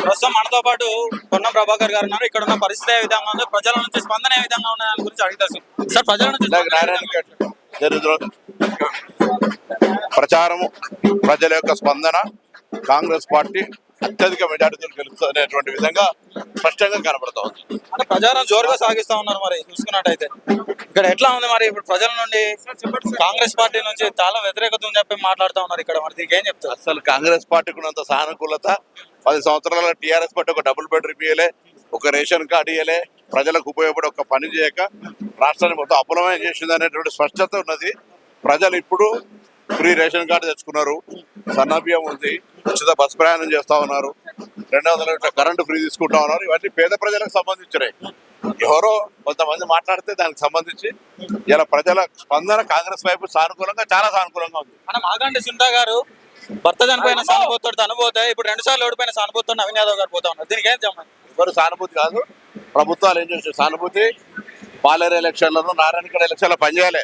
ప్రస్తుతం మనతో పాటు పొన్నం ప్రభాకర్ గారు ఉన్నారు. ఇక్కడ ఉన్న పరిస్థితి ఏ విధంగా ఉంది, ప్రజల నుంచి స్పందన ఏ విధంగా ఉన్న దాని గురించి అడుగుతారు. సార్, ప్రజల నుంచి జరుగుతున్న ప్రచారము, ప్రజల యొక్క స్పందన కాంగ్రెస్ పార్టీ అత్యధిక మెజార్టీతో గెలుస్తుంది అనేటువంటి విధంగా స్పష్టంగా కనబడతా ఉంది. అంటే ప్రచారం జోరుగా సాగిస్తా ఉన్నారు. మరి చూసుకున్నట్టయితే ఇక్కడ ఎట్లా ఉంది మరి? ఇప్పుడు ప్రజల నుండి కాంగ్రెస్ పార్టీ నుంచి చాలా వ్యతిరేకత అని చెప్పి మాట్లాడుతూ ఉన్నారు. ఇక్కడ మరి దీనికి ఏం చెప్తారు? అసలు కాంగ్రెస్ పార్టీకి ఉన్నంత సానుకూలత 10 సంవత్సరాల టీఆర్ఎస్ పార్టీ ఒక డబుల్ బెడ్రూమ్ ఇయ్యలే, ఒక రేషన్ కార్డు ఇయ్యలే, ప్రజలకు ఉపయోగపడే ఒక పని చేయక రాష్ట్రాన్ని మొత్తం అప్పులమయం చేసింది అనేటువంటి స్పష్టత ఉన్నది. ప్రజలు ఇప్పుడు ఫ్రీ రేషన్ కార్డు తెచ్చుకున్నారు, సన్నబియ్యం ఉంది, ఉచిత బస్ ప్రయాణం చేస్తా ఉన్నారు, 200 యూనిట్ల కరెంటు ఫ్రీ తీసుకుంటా ఉన్నారు. ఇవన్నీ పేద ప్రజలకు సంబంధించినవి. ఎవరో కొంతమంది మాట్లాడితే దానికి సంబంధించి ఇలా ప్రజల స్పందన కాంగ్రెస్ వైపు సానుకూలంగా, చాలా సానుకూలంగా ఉంది. మన మాగంటి సునీత గారు భర్త చనిపోయిన సానుభూతితో అనుభూతి, ఇప్పుడు 2 సార్లు ఓడిపోయిన సానుభూతితో నవీన్ యాదవ్ గారు పోతా ఉన్నారు. దీనికి ఏం చెప్పండి? ఎవరు సానుభూతి కాదు, ప్రభుత్వాలు ఏం చేస్తారు సానుభూతి. పాలేరు ఎలక్షన్లను, నారాయణగఢ ఎలక్షన్లో పనిచేయాలి.